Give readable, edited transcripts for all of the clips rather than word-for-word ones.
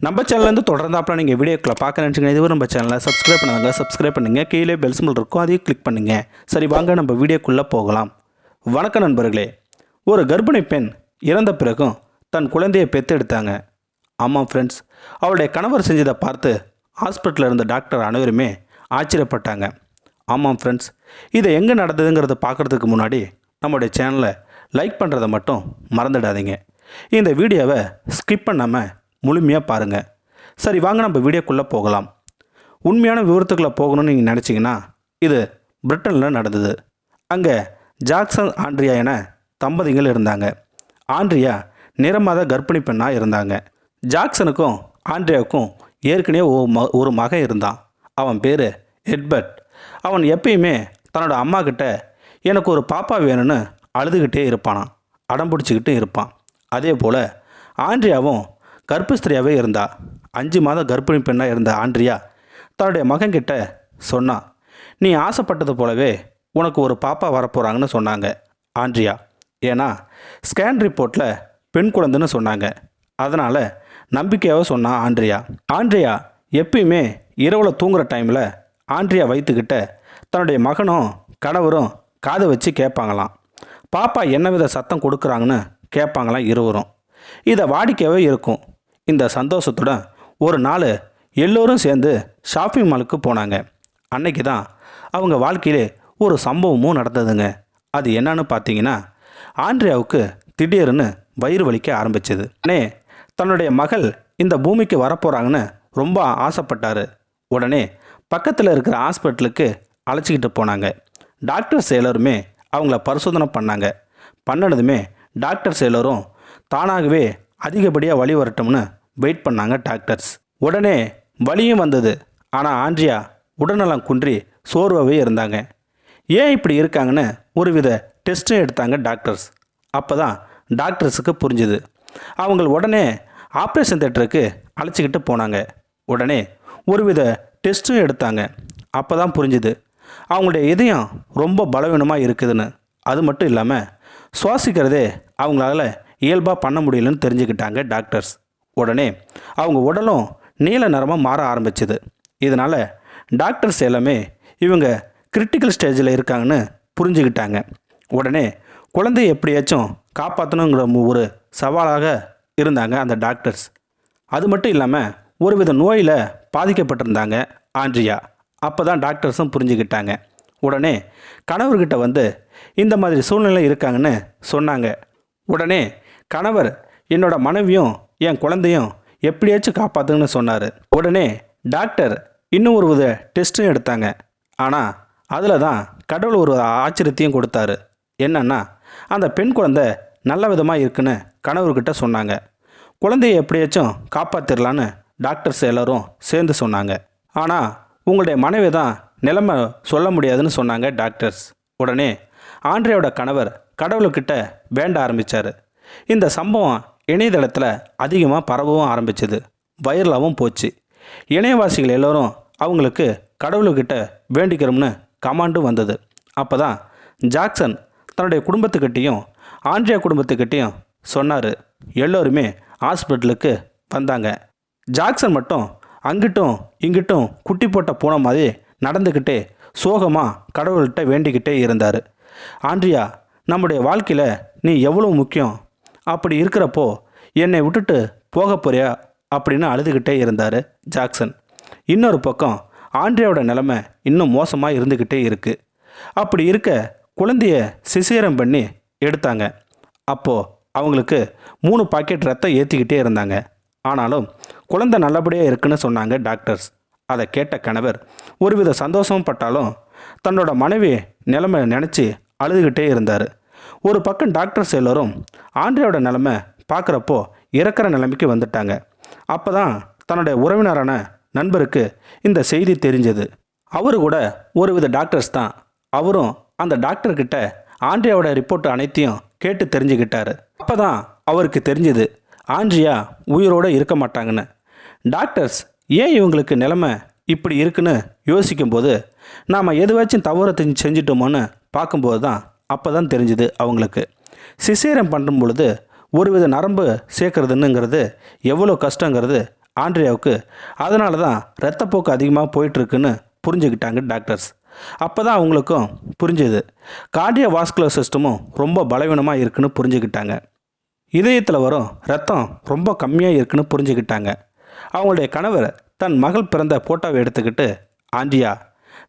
நம்ம சேனல்லேருந்து தொடர்ந்தாப்பில் நீங்கள் வீடியோக்களை பார்க்க நினச்சிங்கன்னா இதுவரை நம்ம சேனலை சப்ஸ்கிரைப் பண்ணுங்கள். கீழே பெல் சிம்பல் இருக்கும், அதையும் கிளிக் பண்ணுங்கள். சரி, வாங்க நம்ம வீடியோக்குள்ளே போகலாம். வணக்கம் நண்பர்களே. ஒரு கர்ப்பிணி பெண் இறந்த பிறகும் தன் குழந்தையை பெற்றெடுத்தாங்க. ஆமாம் ஃப்ரெண்ட்ஸ், அவளுடைய கணவர் செஞ்சதை பார்த்து ஹாஸ்பிட்டலில் இருந்த டாக்டர் அனைவருமே ஆச்சரியப்பட்டாங்க. ஆமாம் ஃப்ரெண்ட்ஸ், இதை எங்கே நடந்ததுங்கிறத பார்க்குறதுக்கு முன்னாடி நம்மளுடைய சேனலை லைக் பண்ணுறதை மட்டும் மறந்துடாதீங்க. இந்த வீடியோவை ஸ்கிப் பண்ணாமல் முழுமையாக பாருங்கள். சரி, வாங்க நம்ம வீடியோக்குள்ளே போகலாம். உண்மையான விவரத்துக்குள்ளே போகணும்னு நீங்கள் நினச்சிங்கன்னா இது பிரிட்டனில் நடந்தது. அங்கே ஜாக்சன் ஆண்ட்ரியா என தம்பதிகள் இருந்தாங்க. ஆண்ட்ரியா நிறமாத கர்ப்பிணி பெண்ணாக இருந்தாங்க. ஜாக்சனுக்கும் ஆண்ட்ரியாவுக்கும் ஏற்கனவே ஒரு மகன் இருந்தான். அவன் பேர் எட்வர்ட். அவன் எப்பயுமே தன்னோட அம்மா கிட்ட எனக்கு ஒரு பாப்பா வேணும்னு அழுதுகிட்டே இருப்பானான், அடம் பிடிச்சிக்கிட்டு இருப்பான். அதே போல் ஆண்ட்ரியாவும் கர்ப்பஸ்திரியாகவே இருந்தா. 5 மாத கர்ப்பிணி பெண்ணாக இருந்த ஆண்ட்ரியா தன்னுடைய மகன்கிட்ட சொன்னான், நீ ஆசைப்பட்டது போலவே உனக்கு ஒரு பாப்பா வரப்போகிறாங்கன்னு சொன்னாங்க ஆண்ட்ரியா. ஏன்னா ஸ்கேன் ரிப்போர்ட்டில் பெண் குழந்தைன்னு சொன்னாங்க. அதனால் நம்பிக்கையாக சொன்னான் ஆண்ட்ரியா. ஆண்ட்ரியா எப்பயுமே இரவில் தூங்குகிற டைமில் ஆண்ட்ரியா வைத்துக்கிட்ட தன்னுடைய மகனும் கணவரும் காதை வச்சு கேட்பாங்களாம். பாப்பா என்ன வித சத்தம் கொடுக்குறாங்கன்னு கேட்பாங்களாம் இருவரும். இதை வாடிக்கையாகவே இருக்கும். இந்த சந்தோஷத்துடன் ஒரு நாள் எல்லோரும் சேர்ந்து ஷாப்பிங் மாலுக்கு போனாங்க. அன்னைக்கு தான் அவங்க வாழ்க்கையிலே ஒரு சம்பவமும் நடந்ததுங்க. அது என்னன்னு பார்த்தீங்கன்னா, ஆண்ட்ரியாவுக்கு திடீர்னு வயிறு வலிக்க ஆரம்பிச்சது. தன்னுடைய மகள் இந்த பூமிக்கு வரப்போகிறாங்கன்னு ரொம்ப ஆசைப்பட்டார். உடனே பக்கத்தில் இருக்கிற ஹாஸ்பிட்டலுக்கு அழைச்சிக்கிட்டு போனாங்க. டாக்டர்ஸ் எல்லாருமே அவங்கள பரிசோதனை பண்ணாங்க. பண்ணதுமே டாக்டர்ஸ் எல்லோரும் தானாகவே அதிகப்படியாக வலி வரட்டும்னு வெயிட் பண்ணாங்க டாக்டர்ஸ். உடனே வலியும் வந்தது. ஆனால் ஆண்ட்ரியா உடல்நலம் குன்றி சோர்வாகவே இருந்தாங்க. ஏன் இப்படி இருக்காங்கன்னு ஒருவித டெஸ்ட்டும் எடுத்தாங்க டாக்டர்ஸ். அப்போ தான் டாக்டர்ஸுக்கு புரிஞ்சுது. அவங்க உடனே ஆப்ரேஷன் தேட்டருக்கு அழைச்சிக்கிட்டு போனாங்க. உடனே ஒருவித டெஸ்ட்டும் எடுத்தாங்க. அப்போ தான் புரிஞ்சுது அவங்களுடைய இதயம் ரொம்ப பலவீனமாக இருக்குதுன்னு. அது மட்டும் இல்லாமல் சுவாசிக்கிறதே அவங்களால இயல்பாக பண்ண முடியலன்னு தெரிஞ்சுக்கிட்டாங்க டாக்டர்ஸ். உடனே அவங்க உடலும் நீல நிறமாக மாற ஆரம்பிச்சுது. இதனால் டாக்டர்ஸ் எல்லாமே இவங்க கிரிட்டிக்கல் ஸ்டேஜில் இருக்காங்கன்னு புரிஞ்சுக்கிட்டாங்க. உடனே குழந்தையை எப்படியாச்சும் காப்பாற்றணுங்கிற ஒரு சவாலாக இருந்தாங்க அந்த டாக்டர்ஸ். அது மட்டும் இல்லாமல் ஒருவித நோயில் பாதிக்கப்பட்டிருந்தாங்க ஆண்ட்ரியா. அப்போ தான் டாக்டர்ஸும் புரிஞ்சுக்கிட்டாங்க. உடனே கணவர்கிட்ட வந்து இந்த மாதிரி சூழ்நிலை இருக்காங்கன்னு சொன்னாங்க. உடனே கணவர் என்னோட மனைவியும் என் குழந்தையும் எப்படியாச்சும் காப்பாற்றுன்னு சொன்னார். உடனே டாக்டர் இன்னும் ஒரு வித டெஸ்ட்டும் எடுத்தாங்க. ஆனால் அதில் தான் கடவுள் ஒரு ஆச்சரியத்தையும் கொடுத்தாரு. என்னன்னா, அந்த பெண் குழந்தை நல்ல விதமாக இருக்குன்னு கணவர்கிட்ட சொன்னாங்க. குழந்தையை எப்படியாச்சும் காப்பாற்றிடலான்னு டாக்டர்ஸ் எல்லோரும் சேர்ந்து சொன்னாங்க. ஆனால் உங்களுடைய மனைவி தான் நிலைமை சொல்ல முடியாதுன்னு சொன்னாங்க டாக்டர்ஸ். உடனே ஆண்ட்ரியாவோட கணவர் கடவுள்கிட்ட வேண்ட ஆரம்பித்தார். இந்த சம்பவம் இணையதளத்தில் அதிகமாக பரவவும் ஆரம்பிச்சது, வைரலாகவும் போச்சு. இணையவாசிகள் எல்லோரும் அவங்களுக்கு கடவுள்கிட்ட வேண்டிக்கிறோம்னு கமாண்டும் வந்தது. அப்போ தான் ஜாக்சன் தன்னுடைய குடும்பத்துக்கிட்டேயும் ஆண்ட்ரியா குடும்பத்துக்கிட்டேயும் சொன்னார். எல்லோருமே ஹாஸ்பிட்டலுக்கு வந்தாங்க. ஜாக்சன் மட்டும் அங்கிட்டும் இங்கிட்டும் குட்டி போட்ட பூனை மாதிரி நடந்துக்கிட்டே சோகமாக கடவுள்கிட்ட வேண்டிக்கிட்டே இருந்தார். ஆண்ட்ரியா, நம்முடைய வாழ்க்கையில் நீ எவ்வளோ முக்கியம், அப்படி இருக்கிறப்போ என்னை விட்டுட்டு போக போறியா அப்படின்னு அழுதுகிட்டே இருந்தார் ஜாக்சன். இன்னொரு பக்கம் ஆண்ட்ரியாவோட நிலைமை இன்னும் மோசமாக இருந்துக்கிட்டே இருக்குது. அப்படி இருக்க குழந்தைய சிசேரியன் பண்ணி எடுத்தாங்க. அப்போது அவங்களுக்கு 3 பாக்கெட் ரத்தம் ஏற்றிக்கிட்டே இருந்தாங்க. ஆனாலும் குழந்தை நல்லபடியாக இருக்குன்னு சொன்னாங்க டாக்டர்ஸ். அதை கேட்ட கணவர் ஒருவித சந்தோஷமும் பட்டாலும் தன்னோட மனைவி நிலைமை நினச்சி அழுதுகிட்டே இருந்தார். ஒரு பக்கம் டாக்டர்ஸ் எல்லோரும் ஆண்ட்ரியாவோட நிலைமை பார்க்குறப்போ இறக்குற நிலைமைக்கு வந்துட்டாங்க. அப்போ தான் தன்னுடைய உறவினரான நண்பருக்கு இந்த செய்தி தெரிஞ்சது. அவரு கூட ஒருவித டாக்டர்ஸ் தான். அவரும் அந்த டாக்டர்கிட்ட ஆண்ட்ரியாவோட ரிப்போர்ட் அனைத்தையும் கேட்டு தெரிஞ்சுக்கிட்டாரு. அப்போ தான் அவருக்கு தெரிஞ்சது ஆண்ட்ரியா உயிரோடு இருக்க மாட்டாங்கன்னு. டாக்டர்ஸ் ஏன் இவங்களுக்கு நிலைமை இப்படி இருக்குன்னு யோசிக்கும்போது நாம் எதுவாச்சும் தவறு செஞ்சிட்டோமோன்னு பார்க்கும்போது தான் அப்போ தான் தெரிஞ்சுது அவங்களுக்கு. சிசேரியன் பண்ணும் பொழுது ஒருவித நரம்பு சேர்க்கறதுங்கிறது எவ்வளோ கஷ்டங்கிறது ஆண்ட்ரியாவுக்கு அதனால தான் இரத்தப்போக்கு அதிகமாக போயிட்டுருக்குன்னு புரிஞ்சுக்கிட்டாங்க டாக்டர்ஸ். அப்போ தான் அவங்களுக்கும் புரிஞ்சுது கார்டியோ வாஸ்குலர் சிஸ்டமும் ரொம்ப பலவீனமாக இருக்குன்னு புரிஞ்சுக்கிட்டாங்க. இதயத்தில் வரும் ரத்தம் ரொம்ப கம்மியாக இருக்குன்னு புரிஞ்சுக்கிட்டாங்க. அவங்களுடைய கணவர் தன் மகள் பிறந்த ஃபோட்டோவை எடுத்துக்கிட்டு, ஆண்ட்ரியா,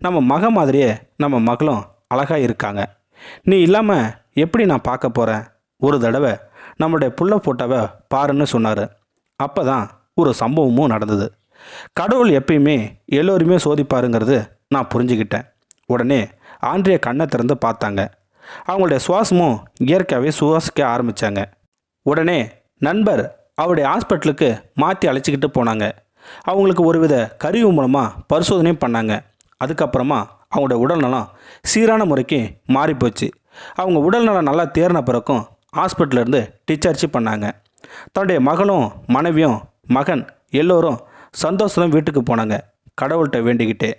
நம்ம மக மாதிரியே நம்ம மகளும் அழகாக இருக்காங்க. நீ இல்லாமல் எப்படி நான் பார்க்க போகிறேன்? ஒரு தடவை நம்மளுடைய புள்ள ஃபோட்டோவை பாருன்னு சொன்னார். அப்போ தான் ஒரு சம்பவமும் நடந்தது. கடவுள் எப்பயுமே எல்லோருமே சோதிப்பாருங்கிறது நான் புரிஞ்சுக்கிட்டேன். உடனே ஆண்ட்ரியா கண்ணை திறந்து பார்த்தாங்க. அவங்களுடைய சுவாசமும் இயற்கையாகவே சுவாசிக்க ஆரம்பித்தாங்க. உடனே நண்பர் அவருடைய ஹாஸ்பிட்டலுக்கு மாற்றி அழைச்சிக்கிட்டு போனாங்க. அவங்களுக்கு ஒருவித கருவி மூலமாக பரிசோதனையும் பண்ணாங்க. அதுக்கப்புறமா அவங்களோட உடல்நலம் சீரான முறைக்கு மாறிப்போச்சு. அவங்க உடல்நலம் நல்லா தேர்ன பிறக்கும் ஹாஸ்பிட்டலேருந்து டிஸ்சார்ஜ் பண்ணாங்க. தன்னுடைய மகளும் மனைவியும் மகன் எல்லோரும் சந்தோஷம் வீட்டுக்கு போனாங்க, கடவுள்கிட்ட வேண்டிக்கிட்டே.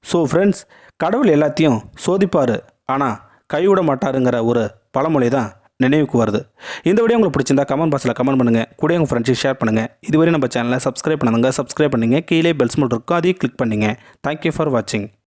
ஸோ ஃப்ரெண்ட்ஸ், கடவுள் எல்லாத்தையும் சோதிப்பார், ஆனால் கைவிட மாட்டாருங்கிற ஒரு பழமொழி தான் நினைவுக்கு வருது. இந்த வீடியோ உங்களுக்கு பிடிச்சிருந்தா கமெண்ட் பாக்ஸில் கமெண்ட் பண்ணுங்கள், கூட உங்கள் ஃப்ரெண்ட்ஸுக்கு ஷேர் பண்ணுங்கள். இதுவரை நம்ம சேனலை சப்ஸ்கிரைப் பண்ணுங்க, சப்ஸ்கிரைப் பண்ணுங்கள். கீழே பெல் சிம்பல் இருக்கும், அதையும் கிளிக் பண்ணுங்கள். தேங்க்யூ ஃபார் வாட்சிங்.